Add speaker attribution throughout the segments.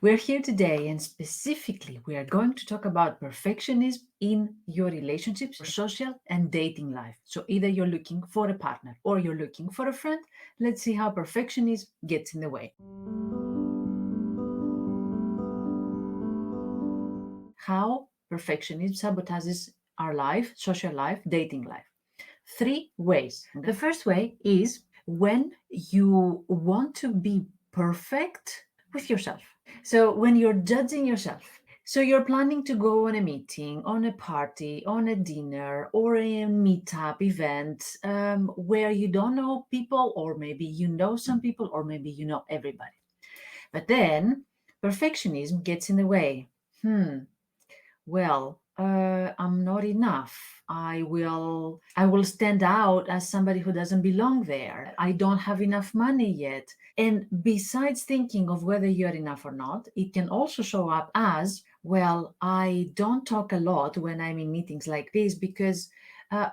Speaker 1: We're here today, and specifically, we are going to talk about perfectionism in your relationships, social, and dating life. So, either you're looking for a partner or you're looking for a friend, let's see how perfectionism gets in the way. How perfectionism sabotages our life, social life, dating life. Three ways. The first way is when you want to be perfect with yourself. So when you're judging yourself, so you're planning to go on a meeting, on a party, on a dinner, or a meetup event where you don't know people, or maybe you know some people, or maybe you know everybody. But then perfectionism gets in the way. I'm not enough. I will stand out as somebody who doesn't belong there. I don't have enough money yet. And besides thinking of whether you're enough or not, it can also show up as, well, I don't talk a lot when I'm in meetings like this because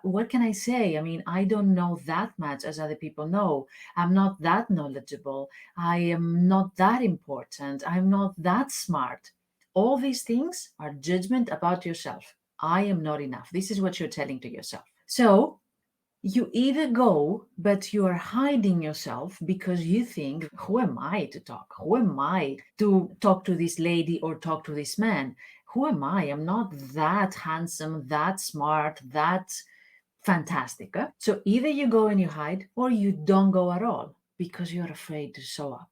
Speaker 1: what can I say? I mean, I don't know that much as other people know. I'm not that knowledgeable. I am not that important. I'm not that smart. All these things are judgment about yourself. I am not enough. This is what you're telling to yourself. So you either go, but you are hiding yourself because you think, who am I to talk? Who am I to talk to this lady or talk to this man? Who am I? I'm not that handsome, that smart, that fantastic. So either you go and you hide or you don't go at all because you're afraid to show up,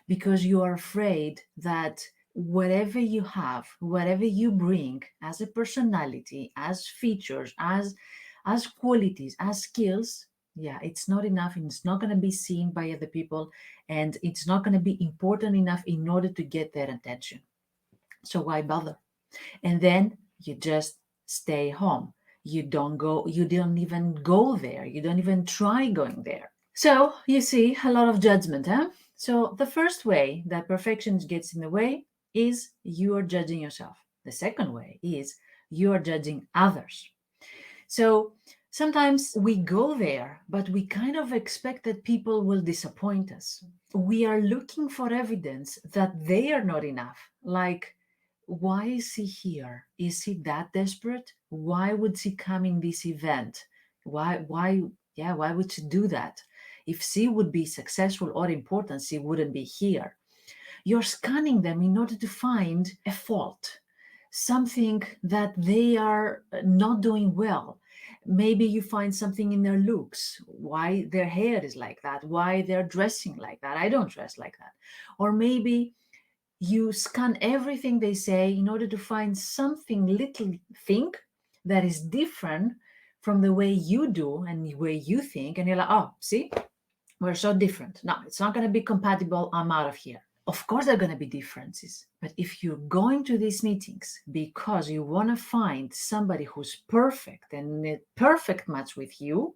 Speaker 1: because you are afraid that whatever you have, whatever you bring as a personality, as features, as qualities, as skills, yeah, it's not enough and it's not going to be seen by other people and it's not going to be important enough in order to get their attention. So why bother? And then you just stay home. You don't even go there. You don't even try going there. So you see a lot of judgment, huh? So the first way that perfection gets in the way is you are judging yourself. The second way is you are judging others. So sometimes we go there, but we kind of expect that people will disappoint us. We are looking for evidence that they are not enough. Like, why is he here? Is he that desperate? Why would she come in this event? Why would she do that? If she would be successful or important, she wouldn't be here. You're scanning them in order to find a fault, something that they are not doing well. Maybe you find something in their looks, why their hair is like that, why they're dressing like that. I don't dress like that. Or maybe you scan everything they say in order to find something little thing that is different from the way you do and the way you think. And you're like, oh, see, we're so different. No, it's not going to be compatible. I'm out of here. Of course, there are going to be differences. But if you're going to these meetings because you want to find somebody who's perfect and a perfect match with you,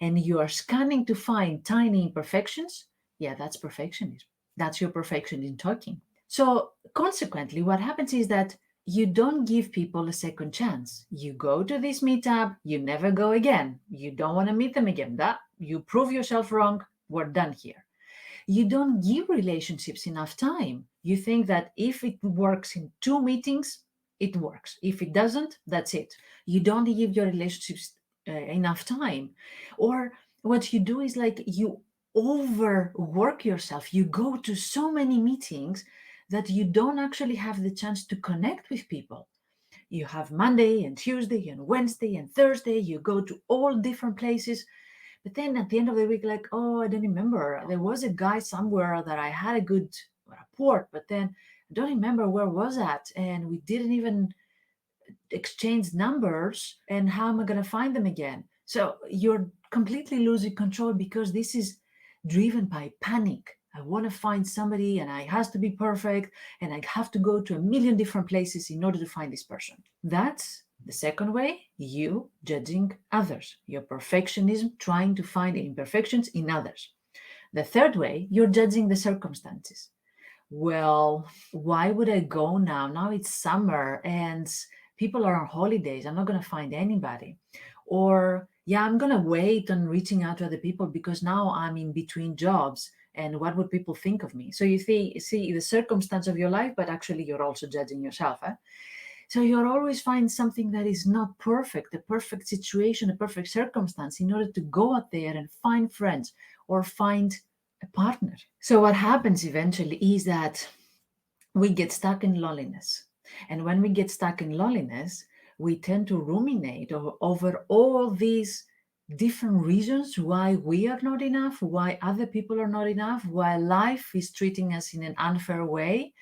Speaker 1: and you are scanning to find tiny imperfections, yeah, that's perfectionism. That's your perfectionism talking. So, consequently, what happens is that you don't give people a second chance. You go to this meetup, you never go again. You don't want to meet them again. That you prove yourself wrong. We're done here. You don't give relationships enough time. You think that if it works in 2 meetings, it works. If it doesn't, that's it. You don't give your relationships enough time. Or what you do is like you overwork yourself. You go to so many meetings that you don't actually have the chance to connect with people. You have Monday and Tuesday and Wednesday and Thursday. You go to all different places, but then at the end of the week, like, oh, I don't remember. There was a guy somewhere that I had a good rapport, but then I don't remember where was that. And we didn't even exchange numbers. And how am I going to find them again? So you're completely losing control because this is driven by panic. I want to find somebody and I has to be perfect and I have to go to a million different places in order to find this person. That's the second way, you judging others, your perfectionism, trying to find imperfections in others. The third way, you're judging the circumstances. Well, why would I go now? Now it's summer and people are on holidays. I'm not going to find anybody. Or, yeah, I'm going to wait on reaching out to other people because now I'm in between jobs And what would people think of me? So you see the circumstance of your life, but actually you're also judging yourself. So you'll always find something that is not perfect, a perfect situation, a perfect circumstance, in order to go out there and find friends or find a partner. So what happens eventually is that we get stuck in loneliness. And when we get stuck in loneliness, we tend to ruminate over all these different reasons why we are not enough, why other people are not enough, why life is treating us in an unfair way,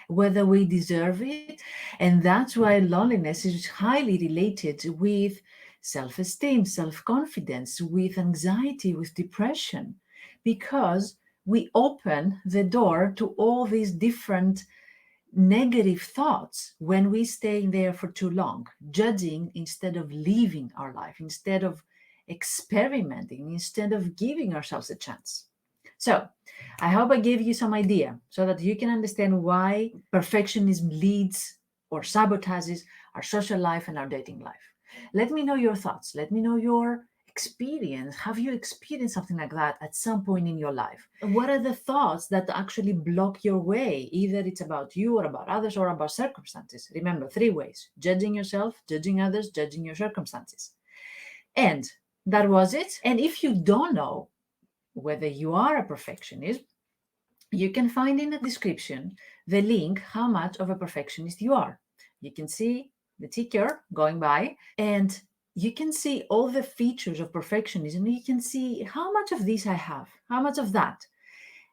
Speaker 1: whether we deserve it. And that's why loneliness is highly related with self esteem, self confidence, with anxiety, with depression, because we open the door to all these different negative thoughts when we stay there for too long, judging instead of living our life, instead of experimenting, instead of giving ourselves a chance. So, I hope I gave you some idea so that you can understand why perfectionism leads or sabotages our social life and our dating life. Let me know your thoughts. Let me know your experience. Have you experienced something like that at some point in your life? What are the thoughts that actually block your way? Either it's about you or about others or about circumstances. Remember, three ways: judging yourself, judging others, judging your circumstances. And that was it. And if you don't know whether you are a perfectionist, you can find in the description the link how much of a perfectionist you are. You can see the ticker going by, and you can see all the features of perfectionism. You can see how much of this I have, how much of that,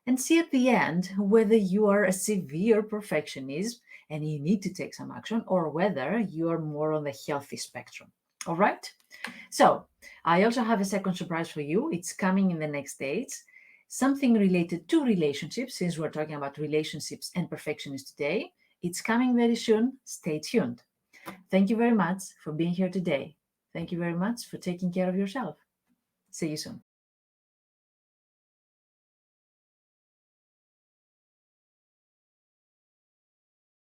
Speaker 1: and see at the end whether you are a severe perfectionist and you need to take some action, or whether you are more on the healthy spectrum. All right? So, I also have a second surprise for you. It's coming in the next days. Something related to relationships, since we're talking about relationships and perfectionists today. It's coming very soon. Stay tuned. Thank you very much for being here today. Thank you very much for taking care of yourself. See you soon.